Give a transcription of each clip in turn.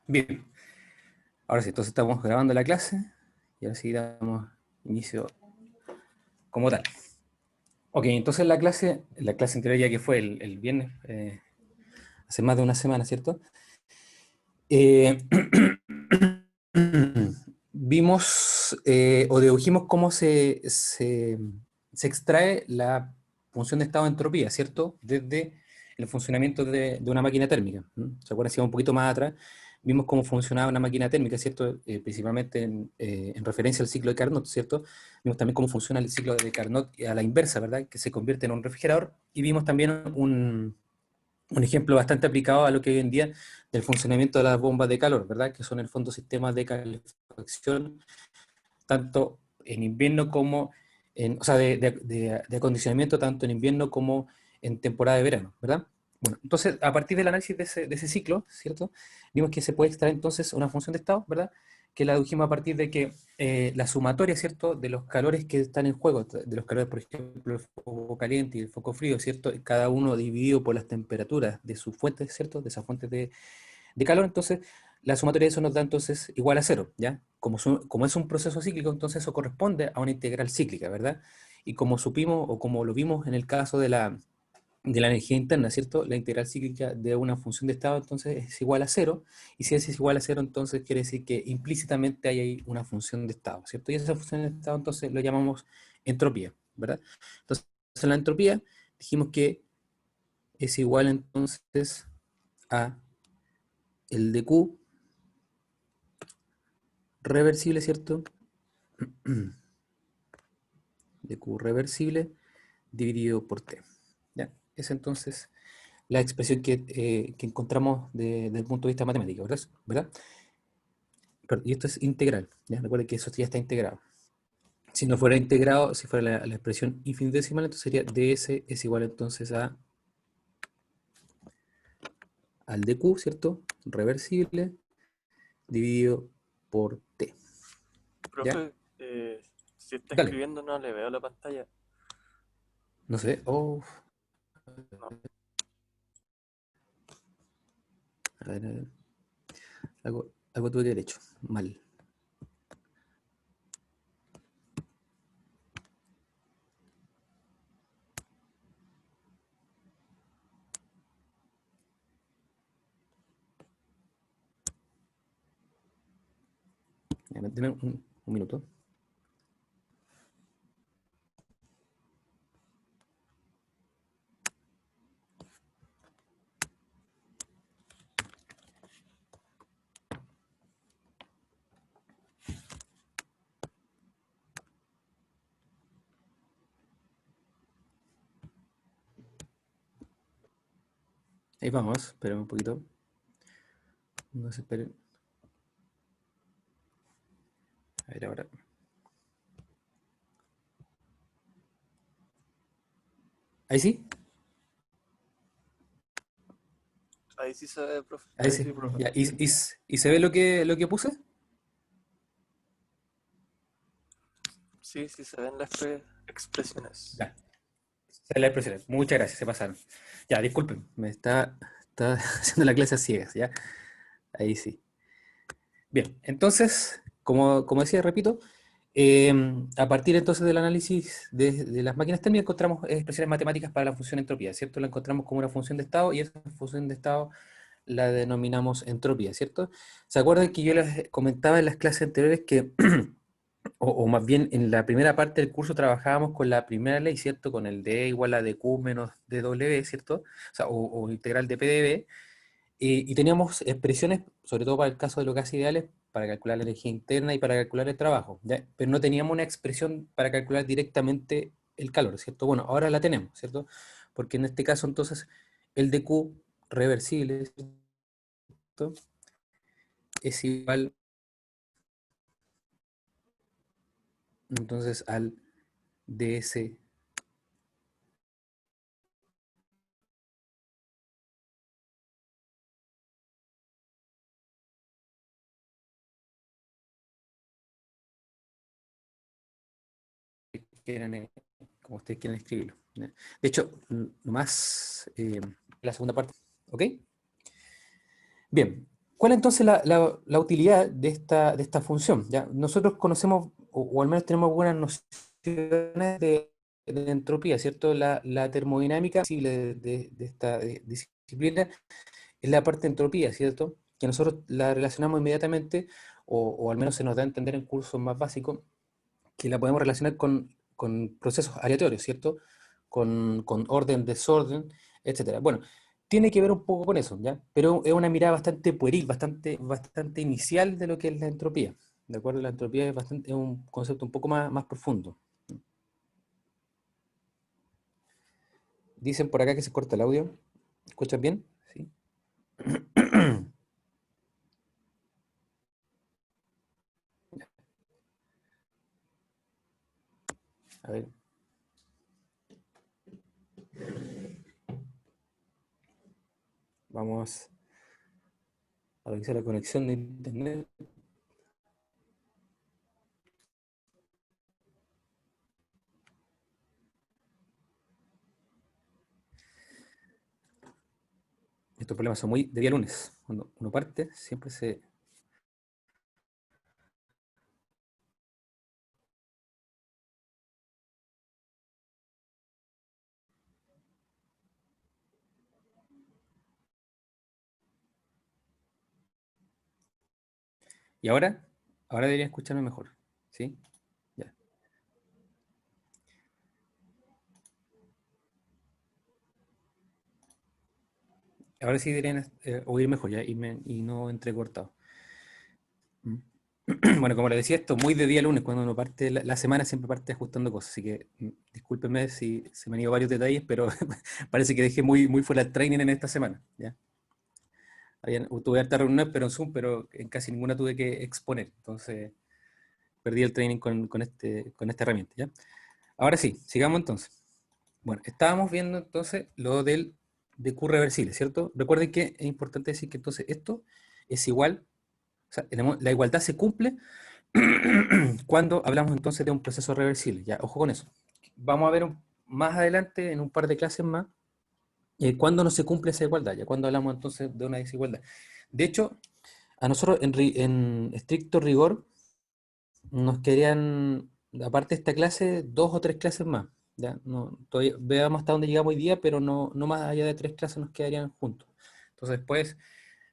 Bien, ahora sí, entonces estamos grabando la clase y ahora sí damos inicio como tal. Ok, entonces la clase anterior ya que fue el viernes, hace más de una semana, ¿cierto? Eh, vimos o dedujimos cómo se extrae la función de estado de entropía, ¿cierto? Desde el funcionamiento de una máquina térmica. ¿Se acuerdan? Si vamos un poquito más atrás, vimos cómo funcionaba una máquina térmica, ¿cierto? Principalmente en referencia al ciclo de Carnot, ¿cierto? Vimos también cómo funciona el ciclo de Carnot a la inversa, ¿verdad? Que se convierte en un refrigerador. Y vimos también un ejemplo bastante aplicado a lo que hoy en día del funcionamiento de las bombas de calor, ¿verdad? Que son en el fondo sistemas de calefacción, tanto en invierno como o sea, de acondicionamiento tanto en invierno como en temporada de verano, ¿verdad? Bueno, entonces, a partir del análisis de ese ciclo, ¿cierto? Vimos que se puede extraer entonces una función de estado, ¿verdad? Que la dedujimos a partir de que la sumatoria, ¿cierto? De los calores que están en juego, de los calores, por ejemplo, el foco caliente y el foco frío, ¿cierto? Cada uno dividido por las temperaturas de sus fuentes, ¿cierto? De esas fuentes de calor, entonces la sumatoria de eso nos da entonces igual a cero, ¿ya? Como es un proceso cíclico, entonces eso corresponde a una integral cíclica, ¿verdad? Y como supimos, o como lo vimos en el caso de la energía interna, ¿cierto? La integral cíclica de una función de estado, entonces es igual a cero, y si es igual a cero, entonces quiere decir que implícitamente hay ahí una función de estado, ¿cierto? Y esa función de estado, entonces lo llamamos entropía, ¿verdad? Entonces, la entropía, dijimos que es igual entonces a el de Q reversible, ¿cierto? De Q reversible dividido por T. ¿Ya? Es entonces la expresión que encontramos desde el punto de vista matemático, ¿verdad? ¿Verdad? Y esto es integral, ¿ya? Recuerden que eso ya está integrado. Si no fuera integrado, si fuera la expresión infinitesimal, entonces sería ds es igual entonces al de Q, ¿cierto? Reversible dividido por T. ¿Ya? Profe, si está Dale. escribiendo no le veo la pantalla. No sé. Oh, No. a ver. Algo tuve que haber hecho. Mal. Deme un minuto. Ahí vamos, esperen un poquito. No se esperen. A ver ahora. Ahí sí, Ahí sí se ve, profe. ahí Sí, sí. profe. Ya. ¿Y se ve lo que puse? Sí, sí se ven las expresiones. Ya. Se ven las expresiones. Muchas gracias, se pasaron. Ya, disculpen, está haciendo la clase a ciegas, ¿ya? Ahí sí. Bien, entonces, como decía, repito, eh, a partir entonces del análisis de las máquinas térmicas encontramos expresiones matemáticas para la función entropía, ¿cierto? La encontramos como una función de estado y esa función de estado la denominamos entropía, ¿cierto? ¿Se acuerdan que yo les comentaba en las clases anteriores que, o más bien en la primera parte del curso trabajábamos con la primera ley, ¿cierto? Con el d igual a dq menos dw, ¿cierto? O sea, o integral de p de b, y teníamos expresiones, sobre todo para el caso de los gases ideales, para calcular la energía interna y para calcular el trabajo, ¿ya? Pero no teníamos una expresión para calcular directamente el calor, ¿cierto? Bueno, ahora la tenemos, ¿cierto? Porque en este caso entonces el dq reversible, ¿cierto? Es igual entonces al ds quieran, como ustedes quieran escribirlo, ¿ya? De hecho, más la segunda parte, ¿ok? Bien, ¿Cuál es entonces la utilidad de esta función? ¿Ya? Nosotros conocemos, o al menos tenemos buenas nociones de entropía, ¿cierto? La termodinámica visible de esta disciplina es la parte de entropía, ¿cierto? Que nosotros la relacionamos inmediatamente, o al menos se nos da a entender en cursos más básicos, que la podemos relacionar con procesos aleatorios, ¿cierto? Con orden, desorden, etcétera. Bueno, tiene que ver un poco con eso, ¿ya? Pero es una mirada bastante pueril, bastante inicial de lo que es la entropía, ¿de acuerdo? La entropía es un concepto un poco más profundo. Dicen por acá que se corta el audio. ¿Escuchas bien? Sí. A ver, vamos a revisar la conexión de internet. Estos problemas son muy de día lunes. Cuando uno parte, siempre se... ¿Y ahora? Ahora debería escucharme mejor. ¿Sí? Ya. Ahora sí deberían oír mejor ya y no entrecortado. Mm. Bueno, como les decía, esto muy de día lunes, cuando uno parte la semana siempre parte ajustando cosas, así que discúlpenme si se me han ido varios detalles, pero parece que dejé muy fuera el training en esta semana. ¿Ya? Tuve hartas reuniones, pero en Zoom, pero en casi ninguna tuve que exponer, entonces perdí el training con esta herramienta. ¿Ya? Ahora sí, sigamos entonces. Bueno, estábamos viendo entonces lo de Q reversible, ¿cierto? Recuerden que es importante decir que entonces esto es igual, o sea, la igualdad se cumple cuando hablamos entonces de un proceso reversible. Ya, ojo con eso. Vamos a ver más adelante, en un par de clases más, cuándo no se cumple esa igualdad, ya cuando hablamos entonces de una desigualdad. De hecho, a nosotros en estricto rigor nos querían, aparte de esta clase, dos o tres clases más. ¿Ya? No, todavía, veamos hasta dónde llegamos hoy día, pero no más allá de tres clases nos quedarían juntos. Entonces después,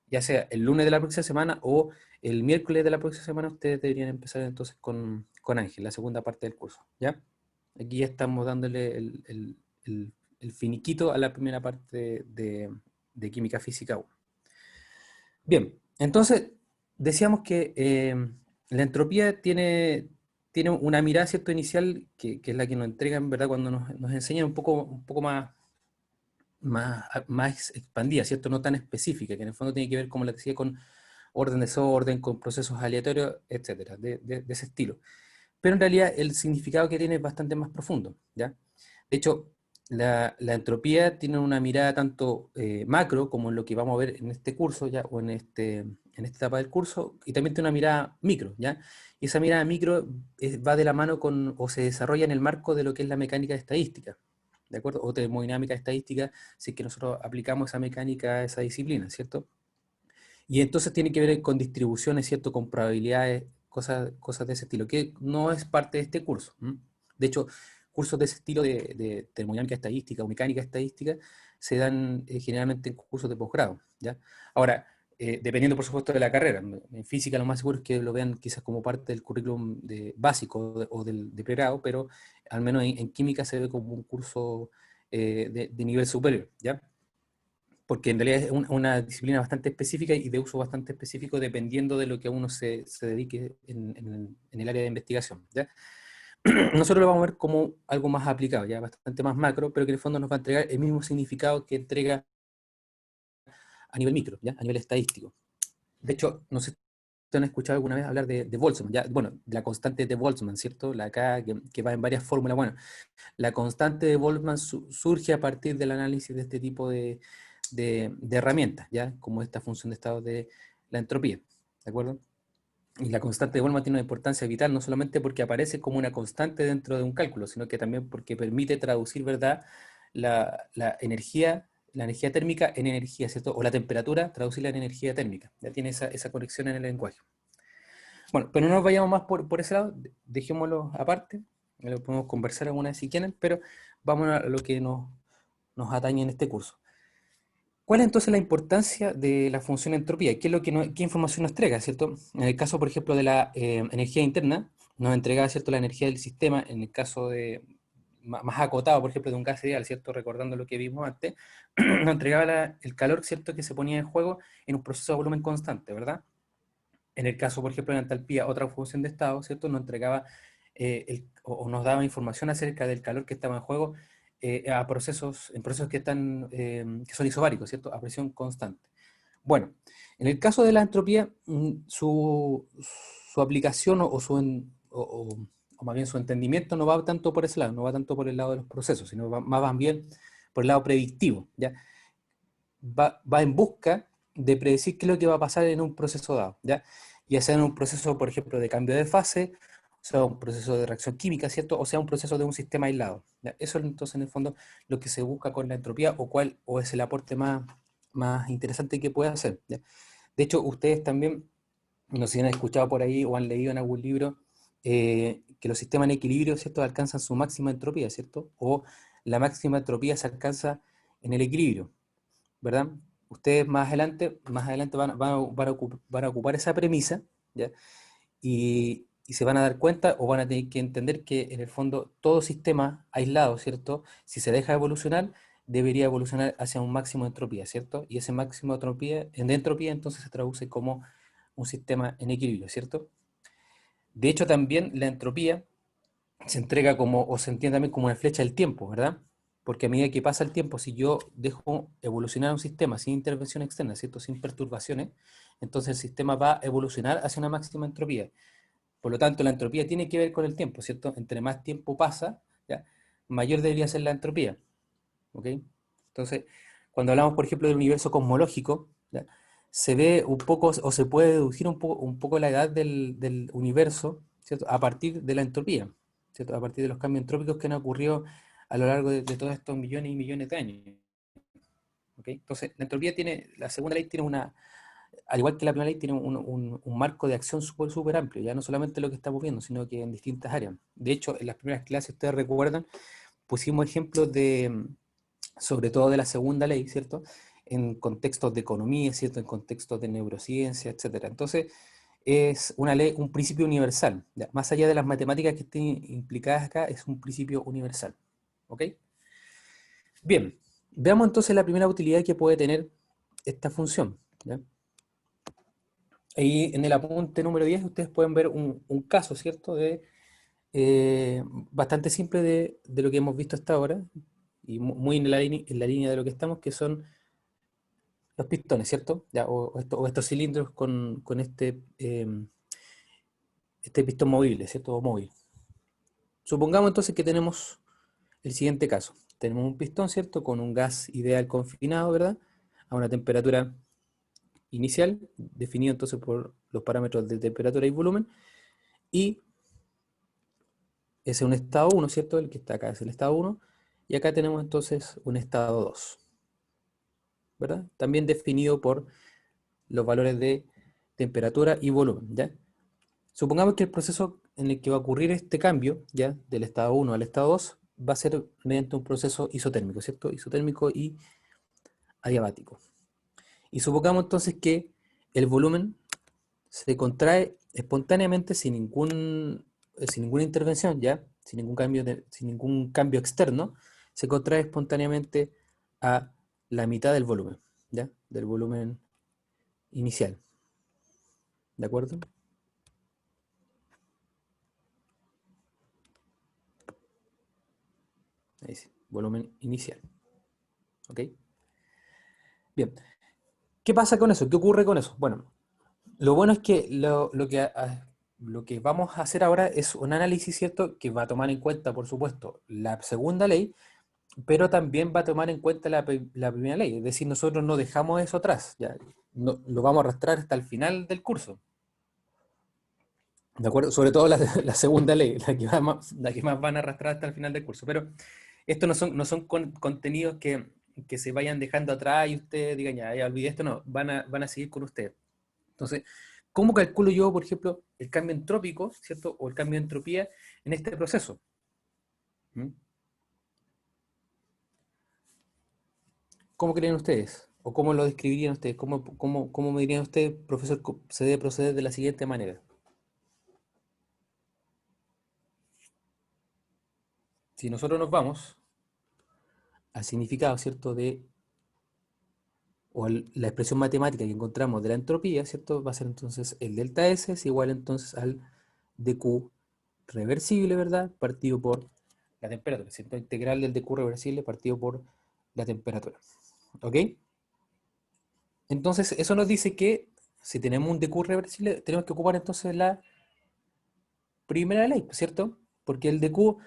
ya sea el lunes de la próxima semana o el miércoles de la próxima semana, ustedes deberían empezar entonces con Ángel, la segunda parte del curso. ¿Ya? Aquí ya estamos dándole el finiquito a la primera parte de Química Física 1. Bien, entonces decíamos que la entropía tiene una mirada cierto inicial que es la que nos entrega en verdad cuando nos enseñan un poco más expandida, ¿cierto? No tan específica, que en el fondo tiene que ver, como les decía, con orden, desorden, con procesos aleatorios, etcétera, de ese estilo. Pero en realidad el significado que tiene es bastante más profundo, ¿ya? De hecho, la entropía tiene una mirada tanto macro, como en lo que vamos a ver en este curso, ¿ya? O en esta etapa del curso, y también tiene una mirada micro, ¿ya? Y esa mirada micro va de la mano con, o se desarrolla en el marco de lo que es la mecánica estadística, ¿de acuerdo? O termodinámica estadística, si es que nosotros aplicamos esa mecánica a esa disciplina, ¿cierto? Y entonces tiene que ver con distribuciones, ¿cierto? Con probabilidades, cosas de ese estilo, que no es parte de este curso. ¿M? De hecho, cursos de ese estilo de termodinámica estadística o mecánica estadística se dan generalmente en cursos de posgrado, ¿ya? Ahora, dependiendo por supuesto de la carrera, en física lo más seguro es que lo vean quizás como parte del currículum básico o de pregrado, pero al menos en química se ve como un curso de nivel superior, ¿ya? Porque en realidad es una disciplina bastante específica y de uso bastante específico dependiendo de lo que uno se dedique en el área de investigación, ¿ya? Nosotros lo vamos a ver como algo más aplicado, ya bastante más macro, pero que en el fondo nos va a entregar el mismo significado que entrega a nivel micro, ¿ya? A nivel estadístico. De hecho, no sé si han escuchado alguna vez hablar de Boltzmann, ¿ya? Bueno, la constante de Boltzmann, ¿cierto? La K que va en varias fórmulas. Bueno, la constante de Boltzmann surge a partir del análisis de este tipo de herramientas, ¿ya? Como esta función de estado de la entropía, ¿de acuerdo? Y la constante de Boltzmann tiene una importancia vital, no solamente porque aparece como una constante dentro de un cálculo, sino que también porque permite traducir, ¿verdad?, la energía la energía térmica en energía, ¿cierto? O la temperatura, traducirla en energía térmica. Ya tiene esa conexión en el lenguaje. Bueno, pero no nos vayamos más por ese lado, dejémoslo aparte, lo podemos conversar alguna vez si quieren, pero vamos a lo que nos atañe en este curso. ¿Cuál es entonces la importancia de la función entropía? ¿Qué es lo que qué información nos entrega, cierto? En el caso, por ejemplo, de la energía interna, nos entrega, cierto, la energía del sistema, en el caso de más acotado, por ejemplo, de un gas ideal, cierto, recordando lo que vimos antes, nos entregaba el calor, cierto, que se ponía en juego en un proceso de volumen constante, ¿verdad? En el caso, por ejemplo, de la entalpía, otra función de estado, ¿cierto? Nos entregaba o nos daba información acerca del calor que estaba en juego en procesos que son isobáricos, ¿cierto? A presión constante. Bueno, en el caso de la entropía, su aplicación o más bien su entendimiento no va tanto por ese lado, no va tanto por el lado de los procesos, sino más bien por el lado predictivo, ¿ya? Va en busca de predecir qué es lo que va a pasar en un proceso dado, ¿ya? Ya sea en un proceso, por ejemplo, de cambio de fase, o sea, un proceso de reacción química, ¿cierto? O sea, un proceso de un sistema aislado, ¿ya? Eso es entonces, en el fondo, lo que se busca con la entropía o es el aporte más interesante que puede hacer, ¿ya? De hecho, ustedes también, no sé si han escuchado por ahí o han leído en algún libro que los sistemas en equilibrio, ¿cierto? Alcanzan su máxima entropía, ¿cierto? O la máxima entropía se alcanza en el equilibrio, ¿verdad? Ustedes más adelante van a ocupar esa premisa, ¿ya? Y se van a dar cuenta o van a tener que entender que en el fondo todo sistema aislado, ¿cierto? Si se deja evolucionar, debería evolucionar hacia un máximo de entropía, ¿cierto? Y ese máximo de entropía entonces se traduce como un sistema en equilibrio, ¿cierto? De hecho, también la entropía se entrega como, o se entiende también como una flecha del tiempo, ¿verdad? Porque a medida que pasa el tiempo, si yo dejo evolucionar un sistema sin intervención externa, ¿cierto? Sin perturbaciones, entonces el sistema va a evolucionar hacia una máxima entropía. Por lo tanto, la entropía tiene que ver con el tiempo, ¿cierto? Entre más tiempo pasa, ¿ya? Mayor debería ser la entropía, ¿ok? Entonces, cuando hablamos, por ejemplo, del universo cosmológico, ¿ya? Se ve un poco, o se puede deducir un poco la edad del universo, ¿cierto? A partir de la entropía, ¿cierto? A partir de los cambios entrópicos que han ocurrido a lo largo de todos estos millones y millones de años, ¿ok? Entonces, la entropía la segunda ley tiene al igual que la primera ley, tiene un marco de acción súper amplio, ya no solamente lo que estamos viendo, sino que en distintas áreas. De hecho, en las primeras clases, ustedes recuerdan, pusimos ejemplos sobre todo de la segunda ley, ¿cierto? En contextos de economía, ¿cierto? En contextos de neurociencia, etcétera. Entonces, es una ley, un principio universal. ¿Ya? Más allá de las matemáticas que estén implicadas acá, es un principio universal. ¿Ok? Bien, veamos entonces la primera utilidad que puede tener esta función. ¿Ya? Ahí en el apunte número 10 ustedes pueden ver un caso, ¿cierto? Bastante simple de lo que hemos visto hasta ahora, y muy en la línea de lo que estamos, que son los pistones, ¿cierto? Ya, o estos cilindros con este pistón movible, ¿cierto? O móvil. Supongamos entonces que tenemos el siguiente caso. Tenemos un pistón, ¿cierto? Con un gas ideal confinado, ¿verdad? A una temperatura inicial, definido entonces por los parámetros de temperatura y volumen, y ese es un estado 1, ¿cierto? El que está acá es el estado 1, y acá tenemos entonces un estado 2, ¿verdad? También definido por los valores de temperatura y volumen, ¿ya? Supongamos que el proceso en el que va a ocurrir este cambio, ¿ya? Del estado 1 al estado 2, va a ser mediante un proceso isotérmico, ¿cierto? Isotérmico y adiabático. Y supongamos entonces que el volumen se contrae espontáneamente sin ninguna intervención, ¿ya? Sin ningún cambio externo, se contrae espontáneamente a la mitad del volumen, ¿ya? Del volumen inicial, ¿de acuerdo? Ahí sí, volumen inicial, ¿ok? Bien, ¿qué pasa con eso? ¿Qué ocurre con eso? Bueno, lo bueno es que lo que vamos a hacer ahora es un análisis, ¿cierto? Que va a tomar en cuenta, por supuesto, la segunda ley, pero también va a tomar en cuenta la primera ley. Es decir, nosotros no dejamos eso atrás, ya, lo vamos a arrastrar hasta el final del curso. ¿De acuerdo? Sobre todo la segunda ley, la que más van a arrastrar hasta el final del curso. Pero estos no son contenidos que se vayan dejando atrás y ustedes digan, ya olvidé esto, no, van a seguir con ustedes. Entonces, ¿cómo calculo yo, por ejemplo, el cambio entrópico, ¿cierto? O el cambio de entropía en este proceso. ¿Mm? ¿Cómo creen ustedes? ¿O cómo lo describirían ustedes? ¿Cómo me dirían ustedes, profesor, se debe proceder de la siguiente manera? Si nosotros nos vamos al significado, ¿cierto? La expresión matemática que encontramos de la entropía, ¿cierto? Va a ser entonces el delta S es igual entonces al dQ reversible, ¿verdad? Partido por la temperatura, ¿cierto? Integral del dQ reversible partido por la temperatura. ¿Ok? Entonces, eso nos dice que si tenemos un dQ reversible, tenemos que ocupar entonces la primera ley, ¿cierto? Porque el dQ,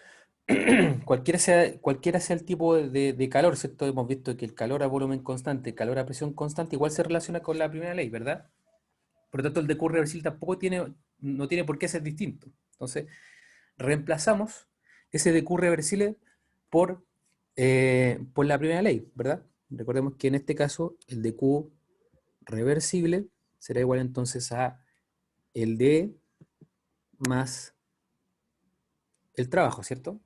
cualquiera sea el tipo de calor, ¿cierto? Hemos visto que el calor a volumen constante, el calor a presión constante, igual se relaciona con la primera ley, ¿verdad? Por lo tanto, el dQ reversible tampoco no tiene por qué ser distinto. Entonces, reemplazamos ese dQ reversible por la primera ley, ¿verdad? Recordemos que en este caso el dQ reversible será igual entonces a el D más el trabajo, ¿cierto?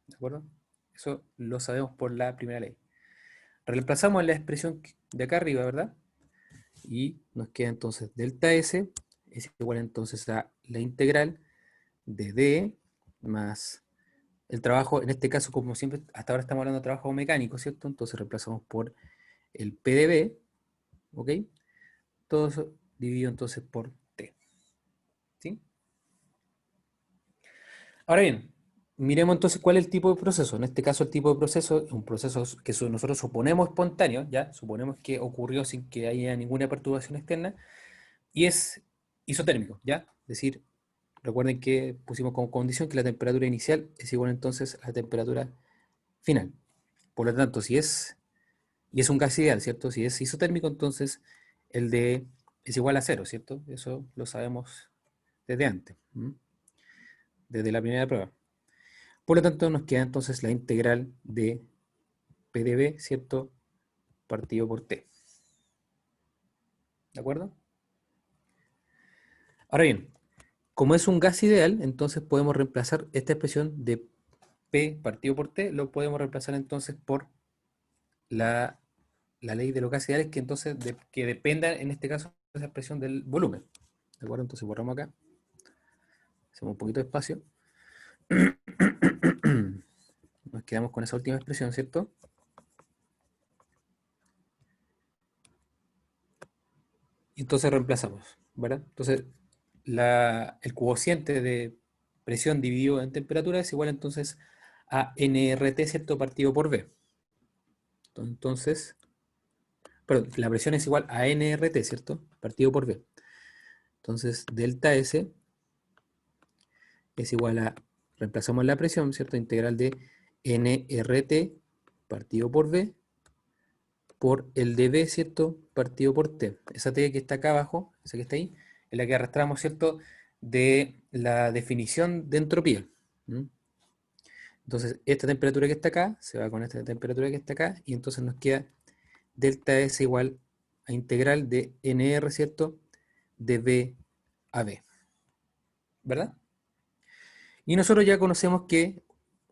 ¿De acuerdo? Eso lo sabemos por la primera ley. Reemplazamos la expresión de acá arriba, ¿verdad? Y nos queda entonces delta S es igual entonces a la integral de D más el trabajo, en este caso, como siempre, hasta ahora estamos hablando de trabajo mecánico, ¿cierto? Entonces reemplazamos por el P de B, ¿ok? Todo eso dividido entonces por T, ¿sí? Ahora bien, miremos entonces cuál es el tipo de proceso. En este caso, el tipo de proceso es un proceso que nosotros suponemos espontáneo, ¿ya? Suponemos que ocurrió sin que haya ninguna perturbación externa, y es isotérmico, ¿ya? Es decir, recuerden que pusimos como condición que la temperatura inicial es igual entonces a la temperatura final. Por lo tanto, y es un gas ideal, ¿cierto? Si es isotérmico, entonces el D es igual a cero, ¿cierto? Eso lo sabemos desde antes, desde la primera prueba. Por lo tanto, nos queda entonces la integral de P de B, ¿cierto? Partido por T. ¿De acuerdo? Ahora bien, como es un gas ideal, entonces podemos reemplazar esta expresión de P partido por T, lo podemos reemplazar entonces por la ley de los gases ideales, que entonces que dependa, en este caso, de esa expresión del volumen. ¿De acuerdo? Entonces borramos acá, hacemos un poquito de espacio. Nos quedamos con esa última expresión, ¿cierto? Y entonces reemplazamos, ¿verdad? Entonces, el cociente de presión dividido en temperatura es igual entonces a nRT, ¿cierto? Partido por B. Entonces, perdón, la presión es igual a nRT, ¿cierto? Partido por B. Entonces, delta S es igual a, reemplazamos la presión, ¿cierto? Integral de nRT partido por B por el dB, ¿cierto? Partido por T. Esa T que está acá abajo, esa que está ahí, es la que arrastramos, ¿cierto? De la definición de entropía. ¿Mm? Entonces, esta temperatura que está acá se va con esta temperatura que está acá y entonces nos queda delta S igual a integral de NR, ¿cierto? De B a B. ¿Verdad? Y nosotros ya conocemos que,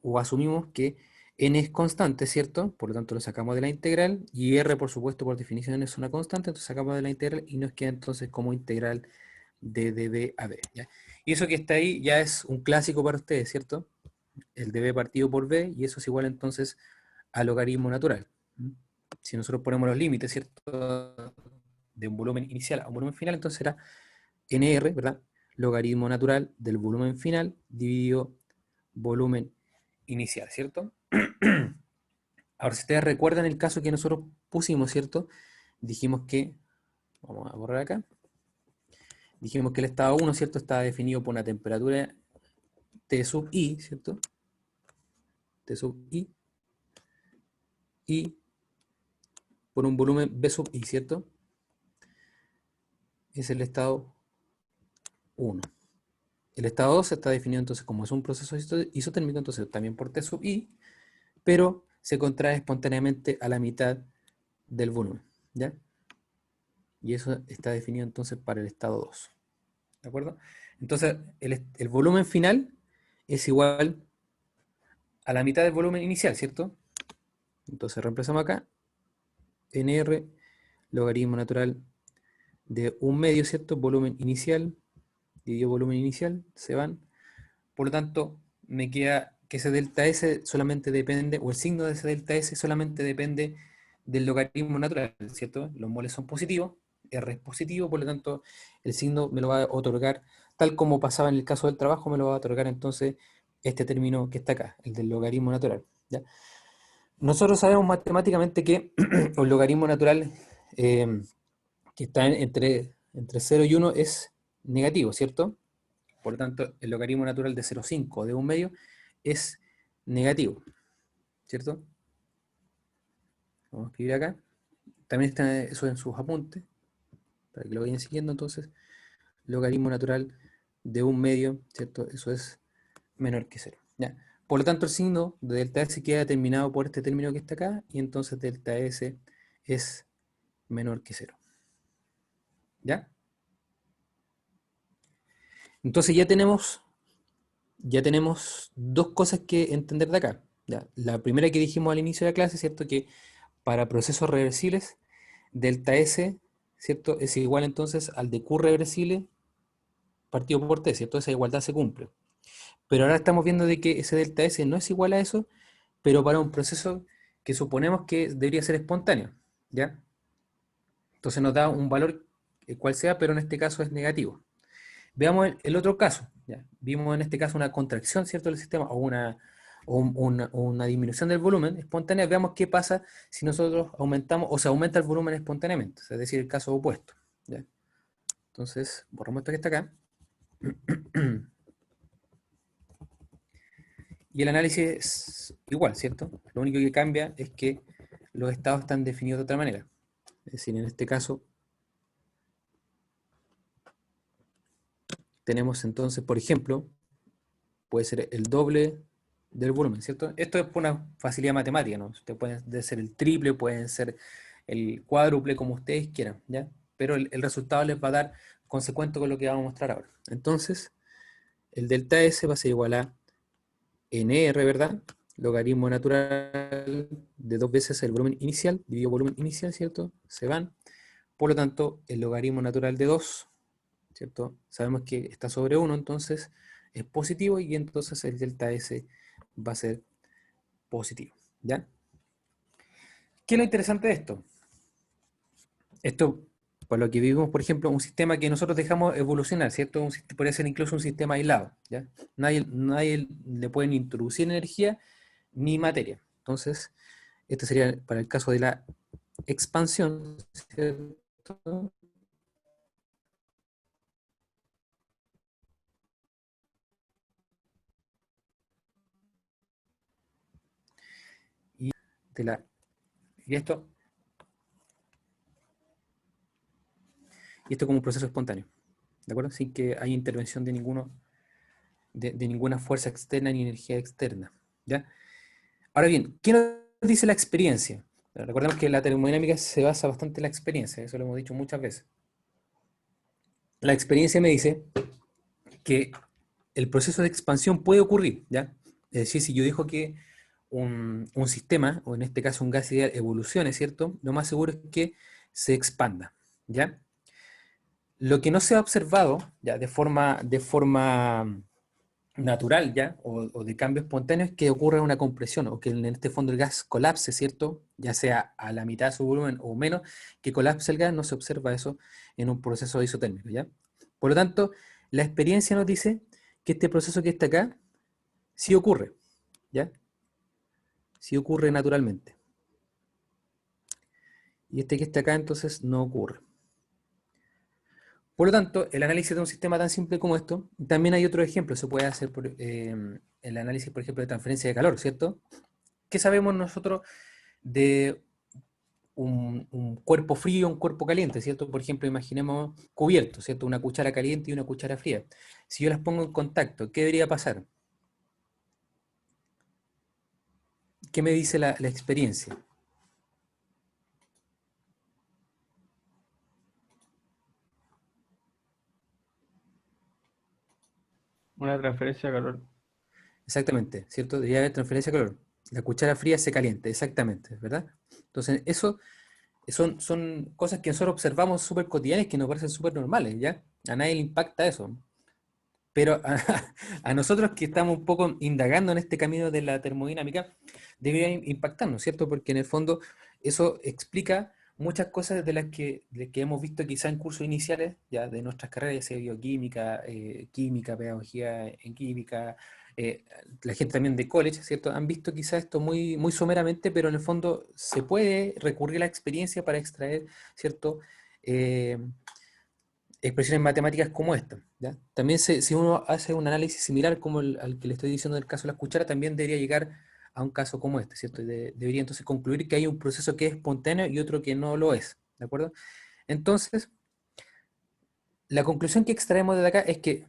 o asumimos que n es constante, ¿cierto? Por lo tanto lo sacamos de la integral, y r, por supuesto, por definición es una constante, entonces sacamos de la integral y nos queda entonces como integral de db a b, ¿ya? Y eso que está ahí ya es un clásico para ustedes, ¿cierto? El db partido por b, y eso es igual entonces al logaritmo natural. ¿Mm? Si nosotros ponemos los límites, ¿cierto? De un volumen inicial a un volumen final, entonces será nr, ¿verdad? Logaritmo natural del volumen final dividido volumen inicial, ¿cierto? Ahora, si ustedes recuerdan el caso que nosotros pusimos, ¿cierto? Dijimos que, vamos a borrar acá, dijimos que el estado 1, ¿cierto? Estaba definido por una temperatura T sub I, ¿cierto? T sub I, y por un volumen B sub I, ¿cierto? Es el estado 1. El estado 2 está definido entonces como es un proceso isotérmico, entonces también por T sub I, pero se contrae espontáneamente a la mitad del volumen, ¿ya? Y eso está definido entonces para el estado 2. ¿De acuerdo? Entonces, el volumen final es igual a la mitad del volumen inicial, ¿cierto? Entonces reemplazamos acá, NR, logaritmo natural de 1/2, ¿cierto? Volumen inicial, dividido volumen inicial, se van. Por lo tanto, me queda que ese delta S solamente depende, o el signo de ese delta S solamente depende del logaritmo natural, ¿cierto? Los moles son positivos, R es positivo, por lo tanto, el signo me lo va a otorgar, tal como pasaba en el caso del trabajo, me lo va a otorgar entonces este término que está acá, el del logaritmo natural, ¿ya? Nosotros sabemos matemáticamente que un logaritmo natural que está entre 0 y 1 es negativo, ¿cierto? Por lo tanto, el logaritmo natural de 0,5 de 1/2 es negativo, ¿cierto? Vamos a escribir acá. También está eso en sus apuntes, para que lo vayan siguiendo. Entonces, logaritmo natural de 1/2, ¿cierto? Eso es menor que 0. ¿Ya? Por lo tanto, el signo de delta S queda determinado por este término que está acá, y entonces delta S es menor que 0. ¿Ya? Entonces ya tenemos dos cosas que entender de acá. ¿Ya? La primera que dijimos al inicio de la clase, ¿cierto? Que para procesos reversibles, delta S, ¿cierto? Es igual entonces al de Q reversible partido por T, ¿cierto? Esa igualdad se cumple. Pero ahora estamos viendo de que ese delta S no es igual a eso, pero para un proceso que suponemos que debería ser espontáneo, ¿ya? Entonces nos da un valor cual sea, pero en este caso es negativo. Veamos el otro caso, ¿ya? Vimos en este caso una contracción, ¿cierto?, del sistema, o una disminución del volumen espontánea. Veamos qué pasa si nosotros aumentamos, o se aumenta el volumen espontáneamente, es decir, el caso opuesto, ¿ya? Entonces, borramos esto que está acá. Y el análisis es igual, ¿cierto? Lo único que cambia es que los estados están definidos de otra manera. Es decir, en este caso, tenemos entonces, por ejemplo, puede ser el doble del volumen, ¿cierto? Esto es por una facilidad matemática, ¿no? Usted puede ser el triple, pueden ser el cuádruple, como ustedes quieran, ¿ya? Pero el resultado les va a dar consecuente con lo que vamos a mostrar ahora. Entonces, el delta S va a ser igual a NR, ¿verdad? Logaritmo natural de 2 veces el volumen inicial, dividido volumen inicial, ¿cierto? Se van. Por lo tanto, el logaritmo natural de 2, ¿cierto? Sabemos que está sobre 1, entonces es positivo, y entonces el delta S va a ser positivo, ¿ya? ¿Qué es lo interesante de esto? Esto, por lo que vivimos, por ejemplo, un sistema que nosotros dejamos evolucionar, ¿cierto? Podría ser incluso un sistema aislado, ¿ya? Nadie le puede ni introducir energía ni materia. Entonces, este sería para el caso de la expansión, ¿cierto? Y, de la, y esto como un proceso espontáneo, ¿de acuerdo? Sin que haya intervención de ninguna fuerza externa ni energía externa, ¿ya? Ahora bien, ¿qué nos dice la experiencia? Recordemos que la termodinámica se basa bastante en la experiencia, eso lo hemos dicho muchas veces. La experiencia me dice que el proceso de expansión puede ocurrir, ¿ya? Es decir, si yo digo que un sistema, o en este caso un gas ideal, evolucione, ¿cierto? Lo más seguro es que se expanda, ¿ya? Lo que no se ha observado, ¿ya? De forma natural, ¿ya? O de cambio espontáneo, es que ocurra una compresión, o que en este fondo el gas colapse, ¿cierto? Ya sea a la mitad de su volumen o menos, que colapse el gas. No se observa eso en un proceso isotérmico, ¿ya? Por lo tanto, la experiencia nos dice que este proceso que está acá sí ocurre, ¿ya? Sí ocurre naturalmente. Y este que está acá entonces no ocurre. Por lo tanto, el análisis de un sistema tan simple como esto, también hay otro ejemplo. Se puede hacer el análisis, por ejemplo, de transferencia de calor, ¿cierto? ¿Qué sabemos nosotros de un cuerpo frío y un cuerpo caliente, ¿cierto? Por ejemplo, imaginemos cubiertos, ¿cierto? Una cuchara caliente y una cuchara fría. Si yo las pongo en contacto, ¿qué debería pasar? ¿Qué me dice la experiencia? Una transferencia de calor. Exactamente, ¿cierto? Debería haber transferencia de calor. La cuchara fría se calienta, exactamente, ¿verdad? Entonces, eso son cosas que nosotros observamos súper cotidianas y que nos parecen súper normales, ¿ya? A nadie le impacta eso. Pero a nosotros que estamos un poco indagando en este camino de la termodinámica, debería impactarnos, ¿cierto? Porque en el fondo eso explica muchas cosas de las que hemos visto quizá en cursos iniciales ya de nuestras carreras, ya sea bioquímica, química, pedagogía en química, la gente también de college, ¿cierto? Han visto quizá esto muy, muy someramente, pero en el fondo se puede recurrir a la experiencia para extraer, ¿cierto? Eh, expresiones matemáticas como esta, ¿ya? También si uno hace un análisis similar como al que le estoy diciendo del caso de las cucharas, también debería llegar a un caso como este, ¿cierto? Debería entonces concluir que hay un proceso que es espontáneo y otro que no lo es, ¿de acuerdo? Entonces, la conclusión que extraemos de acá es que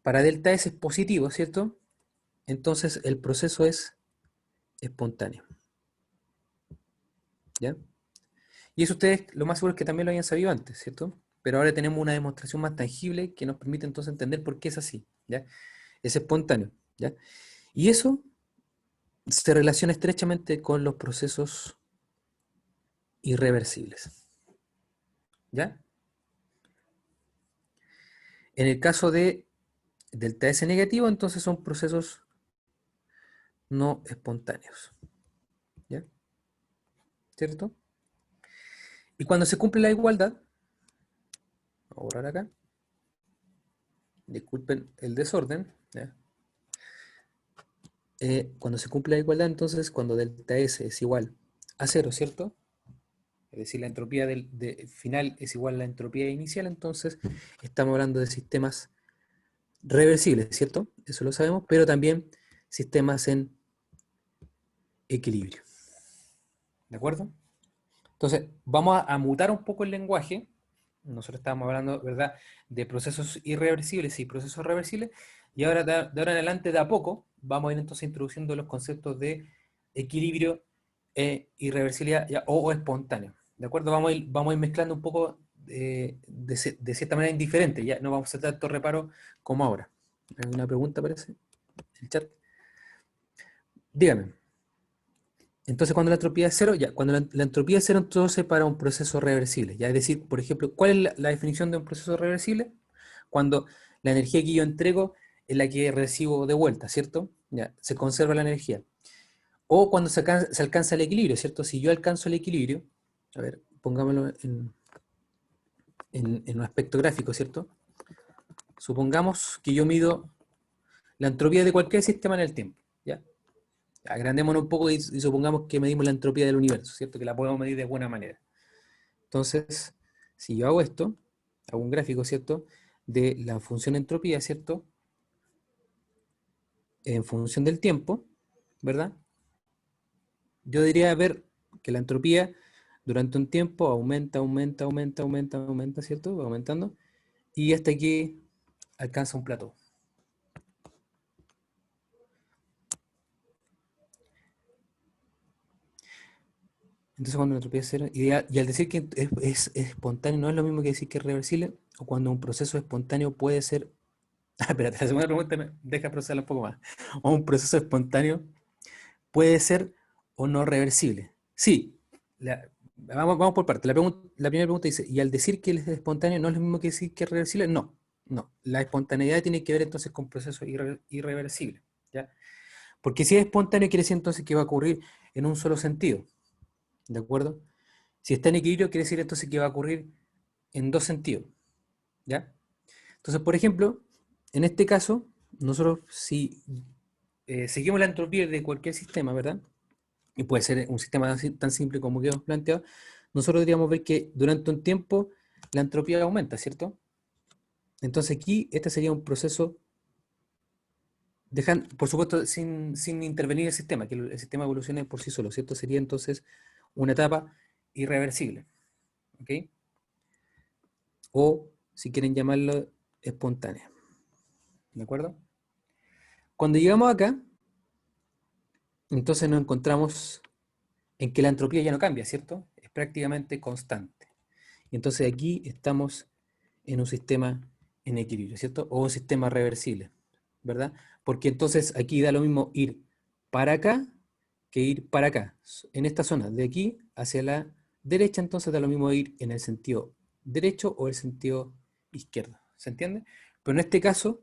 para delta S es positivo, ¿cierto? Entonces el proceso es espontáneo, ¿ya? Y eso ustedes lo más seguro es que también lo hayan sabido antes, ¿cierto? Pero ahora tenemos una demostración más tangible que nos permite entonces entender por qué es así, ¿ya? Es espontáneo, ¿ya? Y eso se relaciona estrechamente con los procesos irreversibles, ¿ya? En el caso de delta S negativo, entonces son procesos no espontáneos, ¿ya? ¿Cierto? Y cuando se cumple la igualdad, voy a borrar acá, disculpen el desorden, ¿ya? Cuando se cumple la igualdad, entonces cuando delta S es igual a cero, ¿cierto? Es decir, la entropía final es igual a la entropía inicial, entonces estamos hablando de sistemas reversibles, ¿cierto? Eso lo sabemos, pero también sistemas en equilibrio, ¿de acuerdo? Entonces, vamos a mutar un poco el lenguaje. Nosotros estábamos hablando, ¿verdad?, de procesos irreversibles y procesos reversibles, y ahora, de ahora en adelante, de a poco, vamos a ir entonces introduciendo los conceptos de equilibrio e irreversibilidad o espontáneo, ¿de acuerdo? Vamos a ir mezclando un poco de cierta manera indiferente, ya no vamos a hacer tanto reparo como ahora. ¿Hay una pregunta, parece? ¿En el chat? Dígame. Entonces, cuando la entropía es cero, ya, cuando la entropía es cero, entonces para un proceso reversible, ya, es decir, por ejemplo, ¿cuál es la definición de un proceso reversible? Cuando la energía que yo entrego es la que recibo de vuelta, ¿cierto? Ya, se conserva la energía. O cuando se alcanza el equilibrio, ¿cierto? Si yo alcanzo el equilibrio, a ver, pongámoslo en un aspecto gráfico, ¿cierto? Supongamos que yo mido la entropía de cualquier sistema en el tiempo, ¿ya? Agrandémonos un poco y supongamos que medimos la entropía del universo, ¿cierto? Que la podemos medir de buena manera. Entonces, si yo hago esto, hago un gráfico, ¿cierto? De la función entropía, ¿cierto? En función del tiempo, ¿verdad? Yo diría ver que la entropía durante un tiempo aumenta, ¿cierto? Va aumentando. Y hasta aquí alcanza un plató. Entonces cuando la entropía es cero, y al decir que es espontáneo no es lo mismo que decir que es reversible, o cuando un proceso espontáneo puede ser... Ah, espérate, la segunda pregunta me deja procesarla un poco más. O un proceso espontáneo puede ser o no reversible. Sí, vamos por parte. La primera pregunta dice, ¿y al decir que es espontáneo no es lo mismo que decir que es reversible? No, no. La espontaneidad tiene que ver entonces con procesos irreversibles, ¿ya? Porque si es espontáneo quiere decir entonces que va a ocurrir en un solo sentido, ¿de acuerdo? Si está en equilibrio quiere decir entonces que va a ocurrir en dos sentidos, ¿ya? Entonces, por ejemplo, en este caso, nosotros si seguimos la entropía de cualquier sistema, ¿verdad? Y puede ser un sistema tan simple como que hemos planteado, nosotros deberíamos ver que durante un tiempo la entropía aumenta, ¿cierto? Entonces aquí este sería un proceso, por supuesto, sin intervenir el sistema, que el sistema evolucione por sí solo, ¿cierto? Sería entonces una etapa irreversible, ¿ok? O, si quieren llamarlo, espontánea, ¿de acuerdo? Cuando llegamos acá, entonces nos encontramos en que la entropía ya no cambia, ¿cierto? Es prácticamente constante. Y entonces aquí estamos en un sistema en equilibrio, ¿cierto? O un sistema reversible, ¿verdad? Porque entonces aquí da lo mismo ir para acá que ir para acá. En esta zona, de aquí hacia la derecha, entonces da lo mismo ir en el sentido derecho o el sentido izquierdo. ¿Se entiende? Pero en este caso,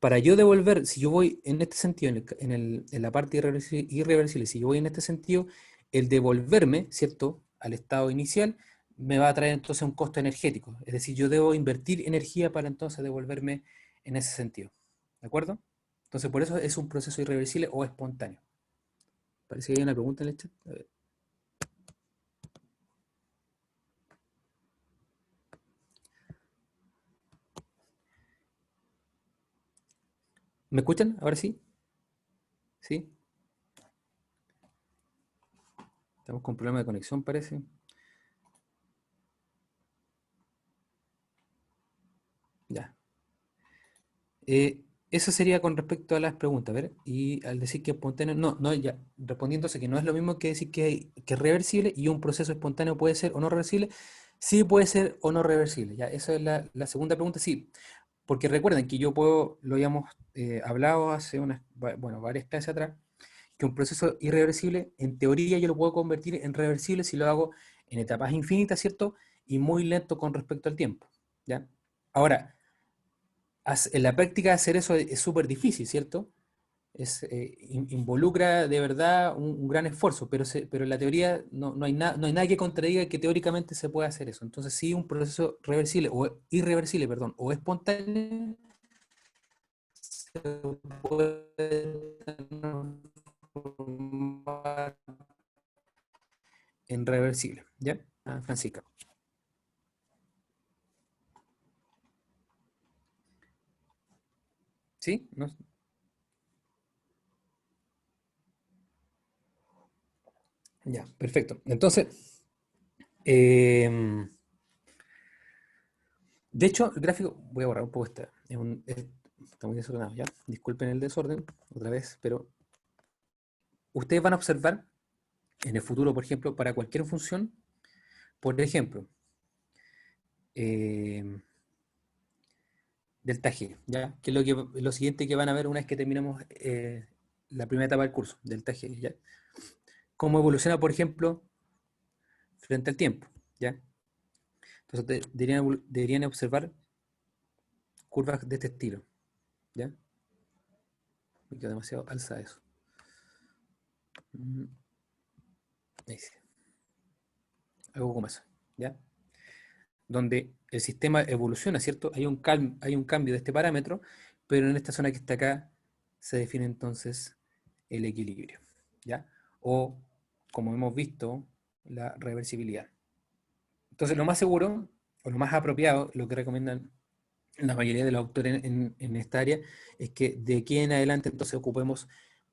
para yo devolver, si yo voy en este sentido, en la parte irreversible, si yo voy en este sentido, el devolverme, ¿cierto?, al estado inicial, me va a traer entonces un costo energético. Es decir, yo debo invertir energía para entonces devolverme en ese sentido. ¿De acuerdo? Entonces, por eso es un proceso irreversible o espontáneo. Parece que hay una pregunta en el chat. A ver. ¿Me escuchan? ¿Ahora sí? ¿Sí? Estamos con problema de conexión, parece. Ya. Eso sería con respecto a las preguntas, ¿ver? Y al decir que espontáneo, no, ya, respondiéndose que no es lo mismo que decir que es reversible y un proceso espontáneo puede ser o no reversible, sí puede ser o no reversible, ya, esa es la segunda pregunta, sí, porque recuerden que yo puedo, lo habíamos hablado hace bueno, varias clases atrás, que un proceso irreversible, en teoría yo lo puedo convertir en reversible si lo hago en etapas infinitas, ¿cierto? Y muy lento con respecto al tiempo, ¿ya? Ahora, en la práctica hacer eso es súper difícil, ¿cierto? Involucra de verdad un gran esfuerzo, pero en la teoría no hay nada que contradiga que teóricamente se pueda hacer eso. Entonces, sí, un proceso reversible o irreversible, perdón, o espontáneo se puede transformar en reversible. ¿Ya? Francisca. ¿Sí? ¿No? Ya, perfecto. Entonces, eh, de hecho, el gráfico, voy a borrar un poco está muy desordenado, ¿ya? Disculpen el desorden, otra vez, pero ustedes van a observar en el futuro, por ejemplo, para cualquier función, por ejemplo, eh, delta G, ¿ya? Que es lo siguiente que van a ver una vez que terminemos la primera etapa del curso, delta G, ¿ya? Cómo evoluciona, por ejemplo, frente al tiempo, ¿ya? Entonces deberían observar curvas de este estilo, ¿ya? Me quedó demasiado alza eso. Ahí sí. Algo como eso, ¿ya? Donde el sistema evoluciona, ¿cierto? Hay un cambio de este parámetro, pero en esta zona que está acá se define entonces el equilibrio, ¿ya? O, como hemos visto, la reversibilidad. Entonces, lo más seguro, o lo más apropiado, lo que recomiendan la mayoría de los autores en esta área, es que de aquí en adelante entonces ocupemos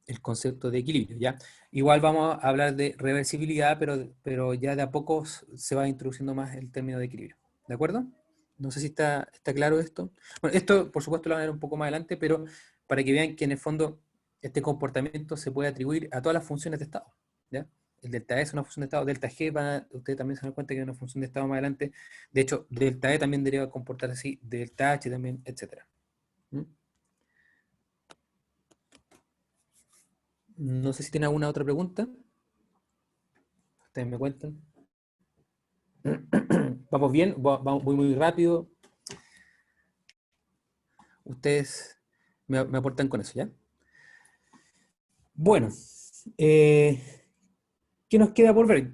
el concepto de equilibrio, ¿ya? Igual vamos a hablar de reversibilidad, pero ya de a poco se va introduciendo más el término de equilibrio, ¿de acuerdo? No sé si está claro esto. Bueno, esto por supuesto lo van a ver un poco más adelante, pero para que vean que en el fondo este comportamiento se puede atribuir a todas las funciones de estado, ¿ya? El delta E es una función de estado, delta G, ustedes también se dan cuenta que es una función de estado más adelante. De hecho, delta E también debería comportarse así, delta H también, etc. ¿Mm? No sé si tienen alguna otra pregunta. Ustedes me cuentan. ¿Vamos bien? ¿Voy muy rápido? Ustedes me aportan con eso, ¿ya? Bueno, ¿qué nos queda por ver?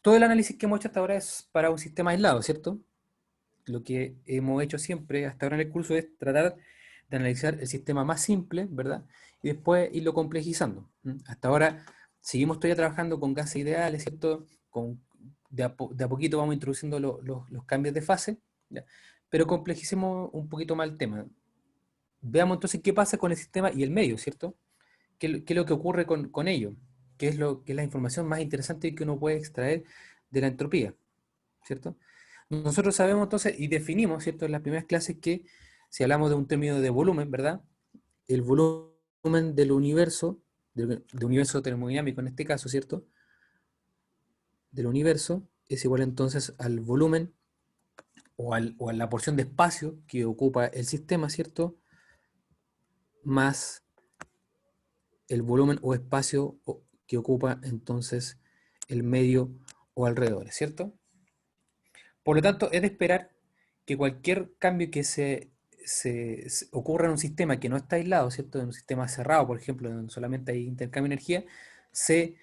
Todo el análisis que hemos hecho hasta ahora es para un sistema aislado, ¿cierto? Lo que hemos hecho siempre hasta ahora en el curso es tratar de analizar el sistema más simple, ¿verdad? Y después irlo complejizando. Hasta ahora seguimos todavía trabajando con gases ideales, ¿cierto? De a poquito vamos introduciendo los cambios de fase, ¿ya? Pero complejicemos un poquito más el tema. Veamos entonces qué pasa con el sistema y el medio, ¿cierto? ¿Qué es lo que ocurre con ello? ¿Qué es la información más interesante que uno puede extraer de la entropía? ¿Cierto? Nosotros sabemos entonces y definimos, ¿cierto?, en las primeras clases que si hablamos de un término de volumen, ¿verdad? El volumen volumen del universo, del universo termodinámico en este caso, ¿cierto? Del universo es igual entonces al volumen o a la porción de espacio que ocupa el sistema, ¿cierto? Más el volumen o espacio que ocupa entonces el medio o alrededor, ¿cierto? Por lo tanto, es de esperar que cualquier cambio que se ocurra en un sistema que no está aislado, ¿cierto? En un sistema cerrado, por ejemplo, donde solamente hay intercambio de energía, se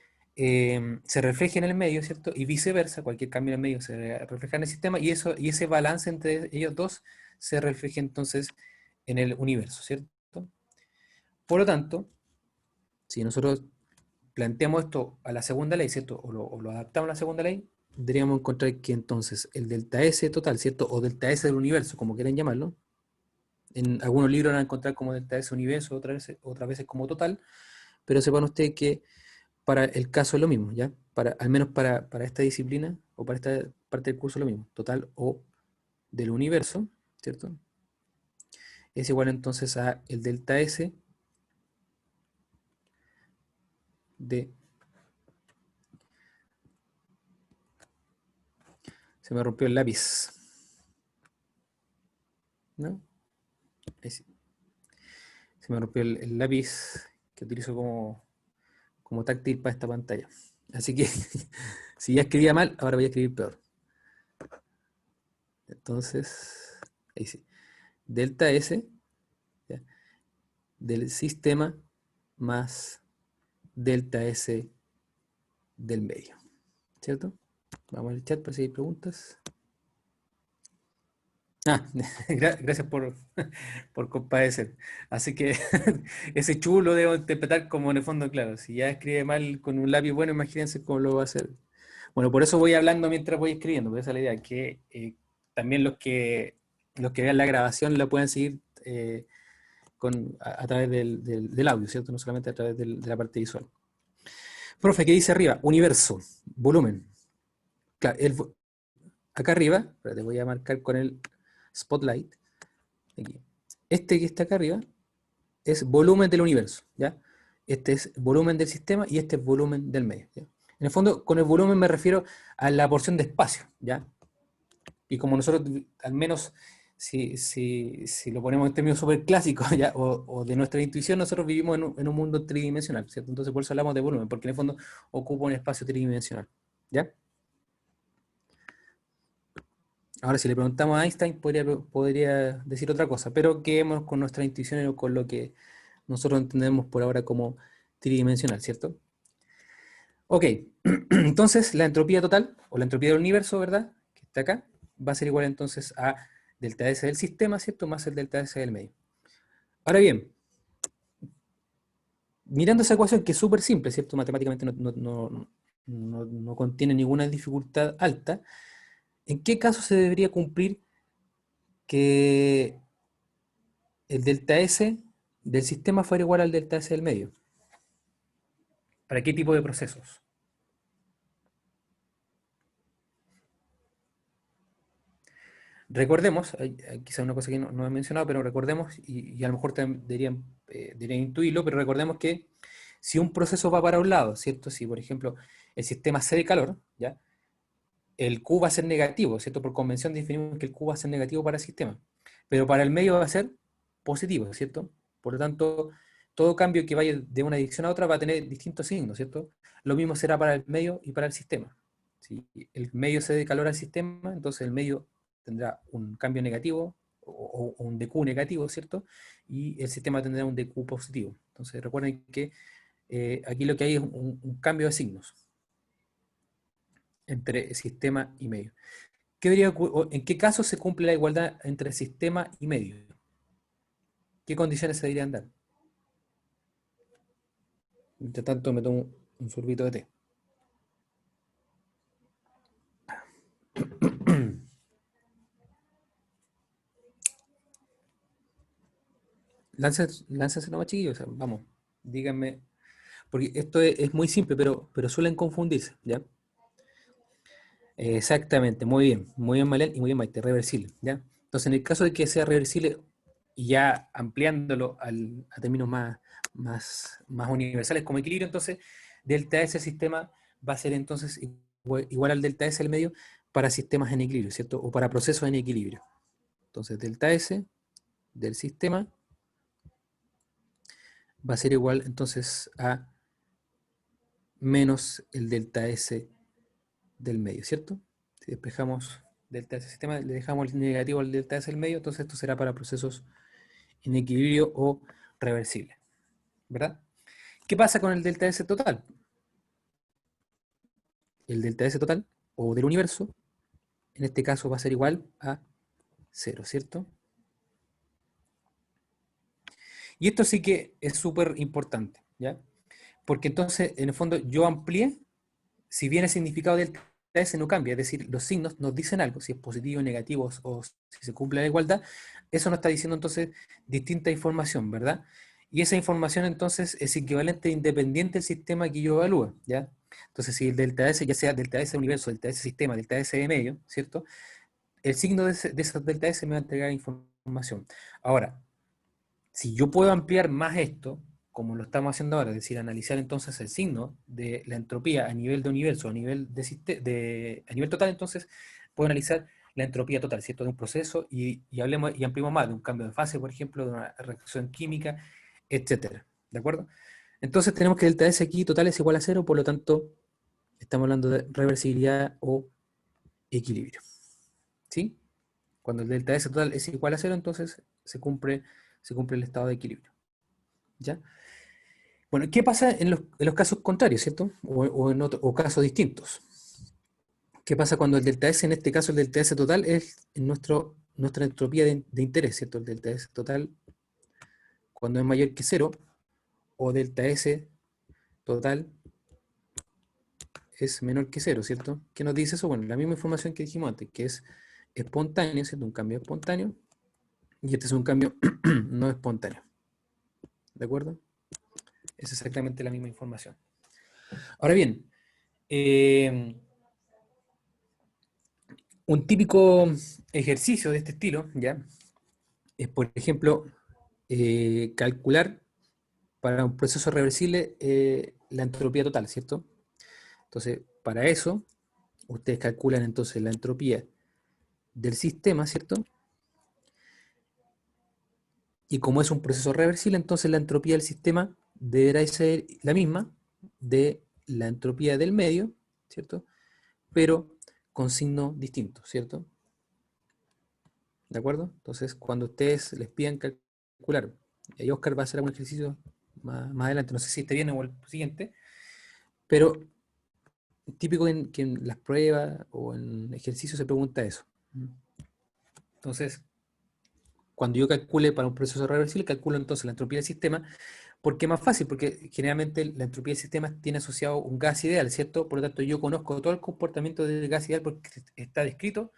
refleje en el medio, ¿cierto? Y viceversa, cualquier cambio en el medio se refleja en el sistema y ese balance entre ellos dos se refleja entonces en el universo, ¿cierto? Por lo tanto, si nosotros planteamos esto a la segunda ley, ¿cierto? O lo adaptamos a la segunda ley, deberíamos encontrar que entonces el delta S total, ¿cierto? O delta S del universo, como quieran llamarlo. En algunos libros van a encontrar como delta S universo, otras veces como total, pero sepan ustedes que para el caso es lo mismo, ¿ya? Al menos para esta disciplina o para esta parte del curso es lo mismo, total o del universo, ¿cierto? Es igual entonces a el delta S de... Se me rompió el lápiz, ¿no? Ahí sí. Se me rompió el lápiz que utilizo como táctil para esta pantalla. Así que si ya escribía mal, ahora voy a escribir peor. Entonces, ahí sí. Delta S, ¿ya? Del sistema más delta S del medio. ¿Cierto? Vamos al chat para si hay preguntas. Gracias por compadecer. Así que ese chulo lo debo interpretar como en el fondo, claro. Si ya escribe mal con un lápiz bueno, imagínense cómo lo va a hacer. Bueno, por eso voy hablando mientras voy escribiendo, por esa es la idea, que también los que vean la grabación la puedan seguir a través del audio, ¿cierto? No solamente a través de la parte visual. Profe, ¿qué dice arriba? Universo, volumen. Claro, acá arriba, espérate, voy a marcar con el spotlight. Aquí. Este que está acá arriba es volumen del universo, ¿ya? Este es volumen del sistema y este es volumen del medio, ¿ya? En el fondo, con el volumen me refiero a la porción de espacio, ¿ya? Y como nosotros, al menos, si lo ponemos en términos súper clásicos, ¿ya? O de nuestra intuición, nosotros vivimos en un mundo tridimensional, ¿cierto? Entonces, por eso hablamos de volumen, porque en el fondo ocupa un espacio tridimensional, ¿ya? Ahora, si le preguntamos a Einstein, podría decir otra cosa, pero quedemos con nuestra intuición o con lo que nosotros entendemos por ahora como tridimensional, ¿cierto? Ok, entonces la entropía total, o la entropía del universo, ¿verdad? Que está acá, va a ser igual entonces a delta S del sistema, ¿cierto? Más el delta S del medio. Ahora bien, mirando esa ecuación que es súper simple, ¿cierto? Matemáticamente no contiene ninguna dificultad alta, ¿en qué caso se debería cumplir que el delta S del sistema fuera igual al delta S del medio? ¿Para qué tipo de procesos? Recordemos, quizá una cosa que no he mencionado, pero recordemos, y a lo mejor deberían intuirlo, pero recordemos que si un proceso va para un lado, ¿cierto? Si, por ejemplo, el sistema cede calor, ¿ya? El Q va a ser negativo, ¿cierto? Por convención definimos que el Q va a ser negativo para el sistema, pero para el medio va a ser positivo, ¿cierto? Por lo tanto, todo cambio que vaya de una dirección a otra va a tener distintos signos, ¿cierto? Lo mismo será para el medio y para el sistema. Si el medio cede calor al sistema, entonces el medio tendrá un cambio negativo o un dq negativo, ¿cierto? Y el sistema tendrá un dq positivo. Entonces recuerden que aquí lo que hay es un cambio de signos entre sistema y medio. ¿En qué caso se cumple la igualdad entre sistema y medio? ¿Qué condiciones se deberían dar? Mientras tanto me tomo un sorbito de té. Láncense nomás, chiquillos, o sea, vamos, díganme, porque esto es muy simple, pero suelen confundirse, ¿ya? Exactamente, muy bien, Malen, y muy bien, Maite, reversible, ¿ya? Entonces, en el caso de que sea reversible, y ya ampliándolo a términos más universales como equilibrio, entonces delta S del sistema va a ser entonces igual al delta S del medio para sistemas en equilibrio, ¿cierto? O para procesos en equilibrio. Entonces delta S del sistema va a ser igual entonces a menos el delta S del medio, ¿cierto? Si despejamos delta S del sistema, le dejamos el negativo al delta S del medio, entonces esto será para procesos en equilibrio o reversible, ¿verdad? ¿Qué pasa con el delta S total? El delta S total, o del universo, en este caso va a ser igual a 0, ¿cierto? Y esto sí que es súper importante, ¿ya? Porque entonces, en el fondo, yo amplié, si bien el significado del delta S no cambia, es decir, los signos nos dicen algo, si es positivo, negativo o si se cumple la igualdad, eso nos está diciendo entonces distinta información, ¿verdad? Y esa información entonces es equivalente e independiente del sistema que yo evalúe, ¿ya? Entonces, si el delta S, ya sea delta S universo, delta S sistema, delta S de medio, ¿cierto? El signo de esos delta S me va a entregar información. Ahora, si yo puedo ampliar más esto, como lo estamos haciendo ahora, es decir, analizar entonces el signo de la entropía a nivel de universo, a nivel, a nivel total, entonces puedo analizar la entropía total, ¿cierto? De un proceso y hablemos y ampliemos más de un cambio de fase, por ejemplo, de una reacción química, etcétera. ¿De acuerdo? Entonces tenemos que delta S aquí total es igual a 0, por lo tanto, estamos hablando de reversibilidad o equilibrio. ¿Sí? Cuando el delta S total es igual a 0, entonces se cumple el estado de equilibrio. ¿Ya? Bueno, ¿qué pasa en los casos contrarios, ¿cierto? O casos distintos. ¿Qué pasa cuando el delta S, en este caso el delta S total, es nuestra entropía de interés, ¿cierto? El delta S total, cuando es mayor que 0, o delta S total es menor que 0, ¿cierto? ¿Qué nos dice eso? Bueno, la misma información que dijimos antes, que es espontáneo, ¿cierto? Un cambio espontáneo, y este es un cambio no espontáneo. ¿De acuerdo? Es exactamente la misma información. Ahora bien, un típico ejercicio de este estilo, ¿ya? Es, por ejemplo, calcular para un proceso reversible la entropía total, ¿cierto? Entonces, para eso, ustedes calculan entonces la entropía del sistema, ¿cierto? Y como es un proceso reversible, entonces la entropía del sistema deberá ser la misma de la entropía del medio, ¿cierto? Pero con signo distinto, ¿cierto? ¿De acuerdo? Entonces, cuando ustedes les pidan calcular, y Oscar va a hacer algún ejercicio más adelante, no sé si esté bien o el siguiente, pero típico que en las pruebas o en ejercicios se pregunta eso. Entonces, cuando yo calcule para un proceso reversible, calculo entonces la entropía del sistema. ¿Por qué es más fácil? Porque generalmente la entropía del sistema tiene asociado un gas ideal, ¿cierto? Por lo tanto, yo conozco todo el comportamiento del gas ideal porque está descrito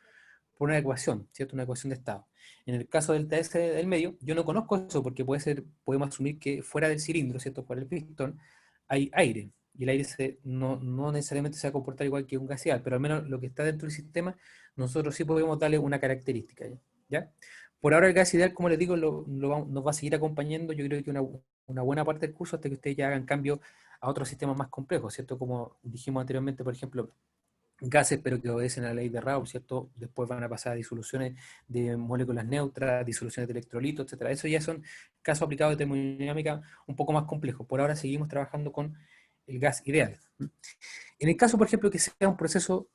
por una ecuación, ¿cierto? Una ecuación de estado. En el caso del TS del medio, yo no conozco eso porque podemos asumir que fuera del cilindro, ¿cierto? Fuera del pistón, hay aire. Y el aire no necesariamente se va a comportar igual que un gas ideal, pero al menos lo que está dentro del sistema, nosotros sí podemos darle una característica, ¿ya? Por ahora el gas ideal, como les digo, nos va a seguir acompañando, yo creo que una buena parte del curso hasta que ustedes ya hagan cambio a otros sistemas más complejos, ¿cierto? Como dijimos anteriormente, por ejemplo, gases, pero que obedecen a la ley de Raoult, ¿cierto? Después van a pasar a disoluciones de moléculas neutras, disoluciones de electrolitos, etcétera. Eso ya son casos aplicados de termodinámica un poco más complejos. Por ahora seguimos trabajando con el gas ideal. En el caso, por ejemplo, que sea un proceso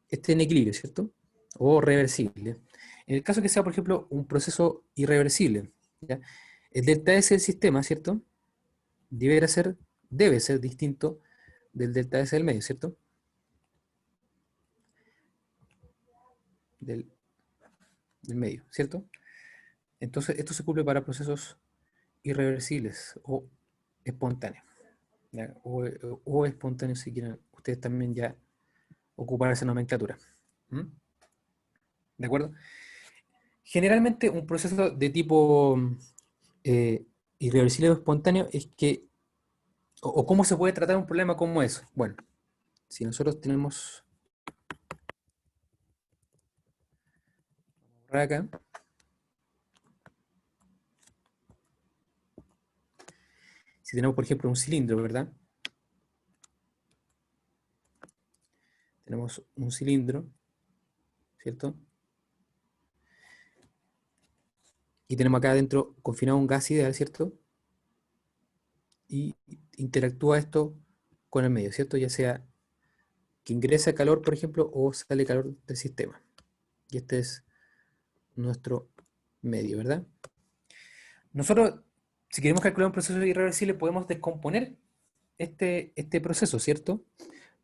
esté en equilibrio, ¿cierto? O reversible. En el caso que sea, por ejemplo, un proceso irreversible, ¿ya? El delta S del sistema, ¿cierto? Debe ser distinto del delta S del medio, ¿cierto? Del medio, ¿cierto? Entonces, esto se cumple para procesos irreversibles o espontáneos. ¿Ya? O espontáneos si quieren ustedes también ya ocupar esa nomenclatura. ¿Mm? ¿De acuerdo? Generalmente un proceso de tipo irreversible o espontáneo es que, o cómo se puede tratar un problema como eso. Bueno, si nosotros tenemos acá, Si tenemos, por ejemplo, un cilindro, ¿verdad? Tenemos un cilindro, ¿cierto? Y tenemos acá adentro confinado un gas ideal, ¿cierto? Y interactúa esto con el medio, ¿cierto? Ya sea que ingresa calor, por ejemplo, o sale calor del sistema. Y este es nuestro medio, ¿verdad? Nosotros, si queremos calcular un proceso irreversible, podemos descomponer este proceso, ¿cierto?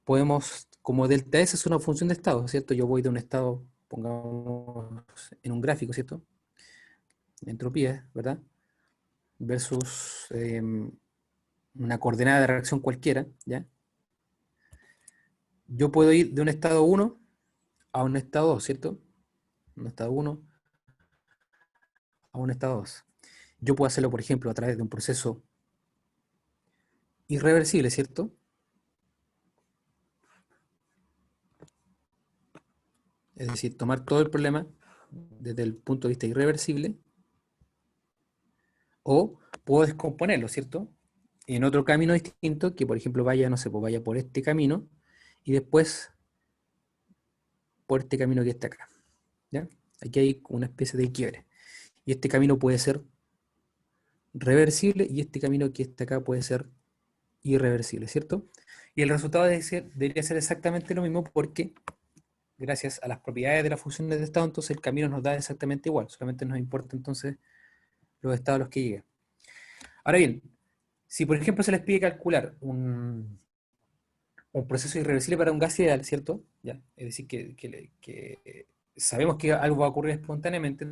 Podemos, como delta S es una función de estado, ¿cierto? Yo voy de un estado, pongamos en un gráfico, ¿cierto? Entropía, ¿verdad? Versus una coordenada de reacción cualquiera, ¿ya? Yo puedo ir de un estado 1 a un estado 2, ¿cierto? Un estado 1 a un estado 2. Yo puedo hacerlo, por ejemplo, a través de un proceso irreversible, ¿cierto? Es decir, tomar todo el problema desde el punto de vista irreversible, o puedo descomponerlo, ¿cierto? En otro camino distinto, que por ejemplo vaya, no sé, pues vaya por este camino y después por este camino que está acá, ¿ya? Aquí hay una especie de quiebre. Y este camino puede ser reversible y este camino que está acá puede ser irreversible, ¿cierto? Y el resultado debería ser exactamente lo mismo porque gracias a las propiedades de las funciones de estado, entonces el camino nos da exactamente igual, solamente nos importa entonces los estados a los que llega. Ahora bien, si por ejemplo se les pide calcular un proceso irreversible para un gas ideal, ¿cierto? ¿Ya? Es decir, que sabemos que algo va a ocurrir espontáneamente.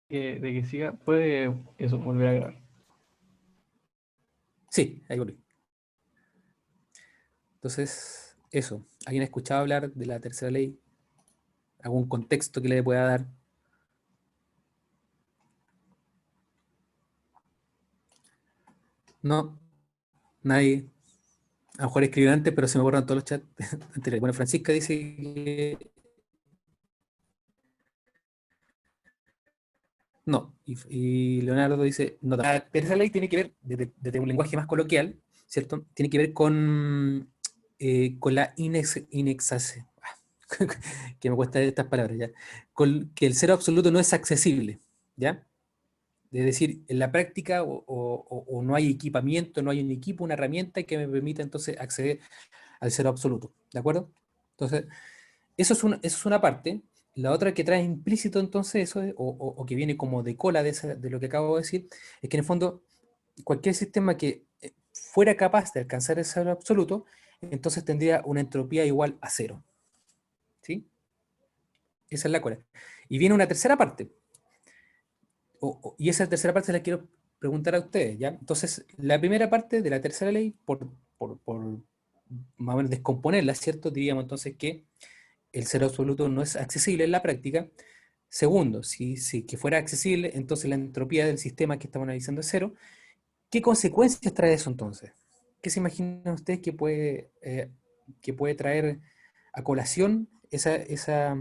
De que siga, puede eso, volver a grabar. Sí, ahí volví. Entonces, eso. ¿Alguien ha escuchado hablar de la tercera ley? ¿Algún contexto que le pueda dar? No, nadie. A lo mejor escribió antes, pero se me borran todos los chats anteriores. Bueno, Francisca dice que no. Y Leonardo dice, no. La tercera ley tiene que ver, desde un lenguaje más coloquial, ¿cierto? Tiene que ver con la inexace. Que me cuesta estas palabras, ¿ya? Con que el cero absoluto no es accesible, ¿ya? Es decir, en la práctica o no hay equipamiento, no hay un equipo, una herramienta que me permita entonces acceder al cero absoluto, ¿de acuerdo? Entonces, eso es una parte. La otra que trae implícito entonces eso, o que viene como de cola de lo que acabo de decir, es que en el fondo cualquier sistema que fuera capaz de alcanzar el cero absoluto, entonces tendría una entropía igual a cero, ¿sí? Esa es la cola. Y viene una tercera parte, y esa tercera parte se la quiero preguntar a ustedes, ¿ya? Entonces, la primera parte de la tercera ley, por más o menos descomponerla, ¿cierto? Diríamos entonces que el cero absoluto no es accesible en la práctica. Segundo, si que fuera accesible, entonces la entropía del sistema que estamos analizando es cero. ¿Qué consecuencias trae eso entonces? ¿Qué se imaginan ustedes que puede traer a colación esa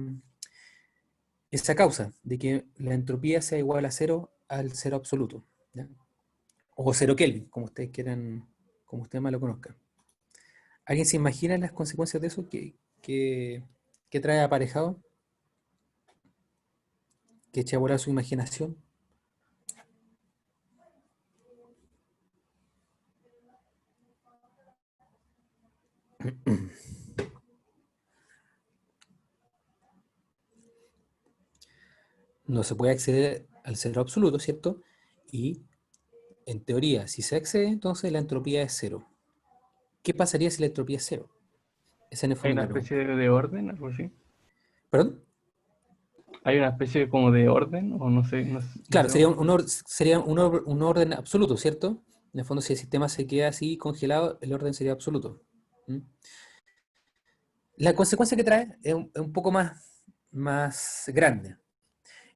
causa de que la entropía sea igual a cero al cero absoluto? ¿Ya? O cero Kelvin, como ustedes quieran, como ustedes más lo conozcan. ¿Alguien se imagina las consecuencias de eso? ¿Qué trae aparejado? ¿Que eche a volar su imaginación? no se puede acceder al cero absoluto, ¿cierto? Y en teoría, si se accede, entonces la entropía es cero. ¿Qué pasaría si la entropía es cero? Esa en el Hay fondo es una la pregunta. especie de orden, algo así. ¿Perdón? Hay una especie como de orden, o no sé, no Claro, sé cómo sería explicar. un orden absoluto, ¿cierto? En el fondo, si el sistema se queda así congelado, el orden sería absoluto. ¿Mm? La consecuencia que trae es un poco más grande.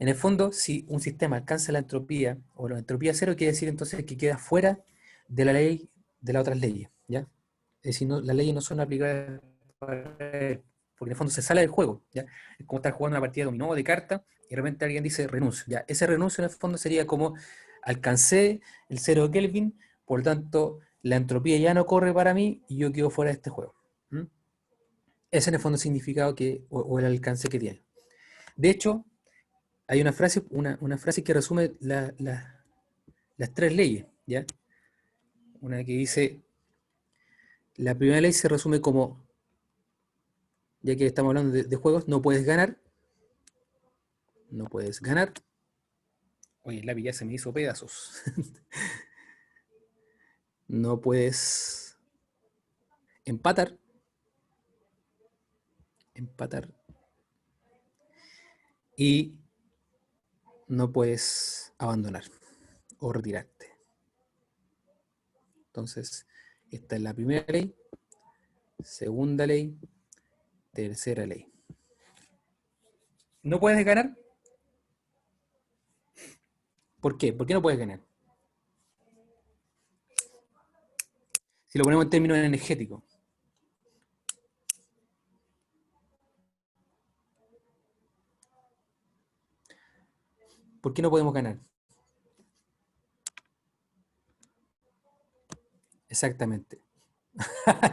En el fondo, si un sistema alcanza la entropía o la entropía cero, quiere decir entonces que queda fuera de la ley de las otras leyes, ¿ya? Es decir, las leyes no son aplicables para él, porque en el fondo se sale del juego, ¿ya? Es como estar jugando una partida de dominó o de carta y de repente alguien dice renuncio, ¿ya? Ese renuncio en el fondo sería como alcancé el cero de Kelvin, por lo tanto la entropía ya no corre para mí y yo quedo fuera de este juego. ¿Mm? Ese en el fondo es el significado o el alcance que tiene. De hecho, hay una frase que resume las tres leyes, ¿ya? Una que dice, la primera ley se resume como, ya que estamos hablando de juegos, no puedes ganar, oye, el lápiz ya se me hizo pedazos, no puedes empatar, empatar, y no puedes abandonar o retirarte. Entonces, esta es la primera ley, segunda ley, tercera ley. ¿No puedes ganar? ¿Por qué? ¿Por qué no puedes ganar? Si lo ponemos en términos energéticos. ¿Por qué no podemos ganar? Exactamente.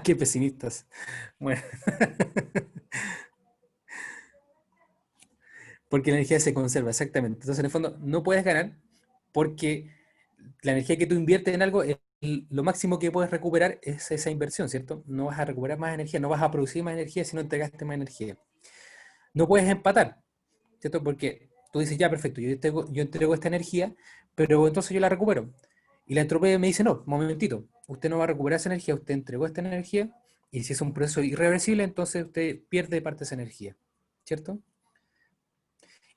Qué pesimistas. Bueno, porque la energía se conserva, exactamente. Entonces, en el fondo, no puedes ganar porque la energía que tú inviertes en algo, lo máximo que puedes recuperar es esa inversión, ¿cierto? No vas a recuperar más energía, no vas a producir más energía si no entregaste más energía. No puedes empatar, ¿cierto? Porque tú dices, ya, perfecto, yo entrego esta energía, pero entonces yo la recupero. Y la entropía me dice, no, momentito, usted no va a recuperar esa energía, usted entregó esta energía, y si es un proceso irreversible, entonces usted pierde parte de esa energía, ¿cierto?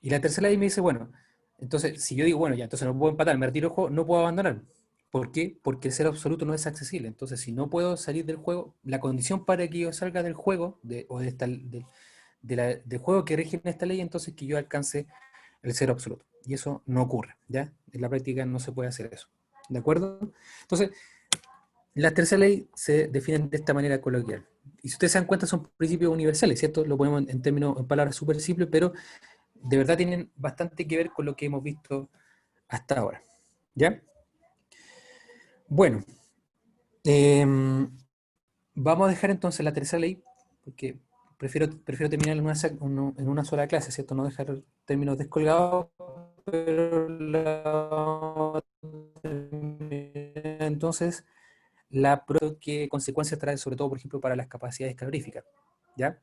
Y la tercera ley me dice, bueno, entonces, si yo digo, bueno, ya, entonces no puedo empatar, me retiro del juego, no puedo abandonar. ¿Por qué? Porque el cero absoluto no es accesible. Entonces, si no puedo salir del juego, la condición para que yo salga del juego, o del juego que rige en esta ley, entonces que yo alcance el cero absoluto. Y eso no ocurre, ¿ya? En la práctica no se puede hacer eso. ¿De acuerdo? Entonces, las terceras leyes se definen de esta manera coloquial. Y si ustedes se dan cuenta, son principios universales, ¿cierto? Lo ponemos en términos, en palabras súper simples, pero de verdad tienen bastante que ver con lo que hemos visto hasta ahora. ¿Ya? Bueno, eh, vamos a dejar entonces la tercera ley, porque prefiero terminar en una sola clase, ¿cierto? No dejar términos descolgados, pero entonces qué consecuencias trae, sobre todo, por ejemplo, para las capacidades caloríficas, ¿ya?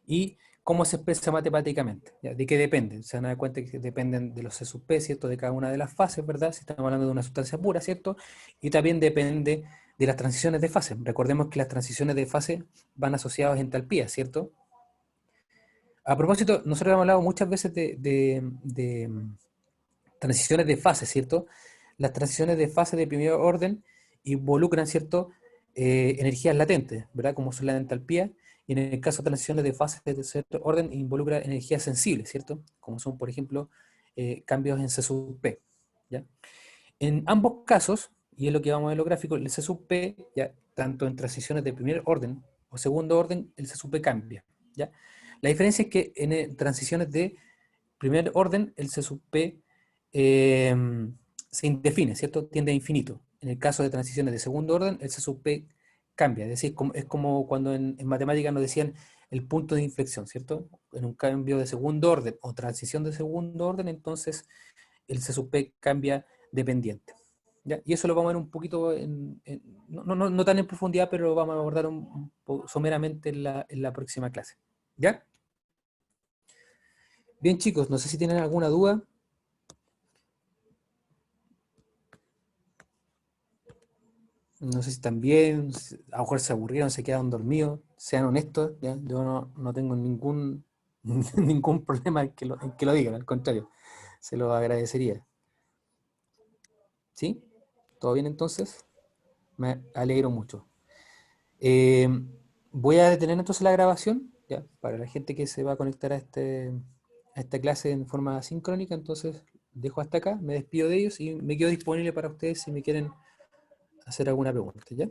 Y cómo se expresa matemáticamente, ¿ya? ¿De qué dependen? Se van a dar cuenta que dependen de los C sub P, ¿cierto? De cada una de las fases, ¿verdad? Si estamos hablando de una sustancia pura, ¿cierto? Y también depende de las transiciones de fase. Recordemos que las transiciones de fase van asociadas a entalpía, ¿cierto? A propósito, nosotros hemos hablado muchas veces de transiciones de fase, ¿cierto? Las transiciones de fase de primer orden involucran, ¿cierto? Energías latentes, ¿verdad? Como son la entalpía, y en el caso de transiciones de fase de tercer orden involucra energías sensibles, ¿cierto? Como son, por ejemplo, cambios en C sub P, ¿ya? En ambos casos, y es lo que vamos a ver en los gráficos, el C sub P, ¿ya? Tanto en transiciones de primer orden o segundo orden, el C sub P cambia, ¿ya? La diferencia es que en transiciones de primer orden, el C sub P eh, se indefine, ¿cierto? Tiende a infinito. En el caso de transiciones de segundo orden, el C sub P cambia. Es decir, es como cuando en matemáticas nos decían el punto de inflexión, ¿cierto? En un cambio de segundo orden o transición de segundo orden, entonces el C sub P cambia dependiente. ¿Ya? Y eso lo vamos a ver un poquito, no tan en profundidad, pero lo vamos a abordar someramente en la próxima clase. ¿Ya? Bien, chicos, no sé si tienen alguna duda. No sé si están bien, a lo mejor se aburrieron, se quedaron dormidos. Sean honestos, ¿ya? Yo no tengo ningún, ningún problema en que lo digan, al contrario, se lo agradecería. ¿Sí? ¿Todo bien entonces? Me alegro mucho. Eh, Voy a detener entonces la grabación, ya, para la gente que se va a conectar a esta clase en forma sincrónica. Entonces dejo hasta acá, me despido de ellos y me quedo disponible para ustedes si me quieren hacer alguna pregunta, ¿ya?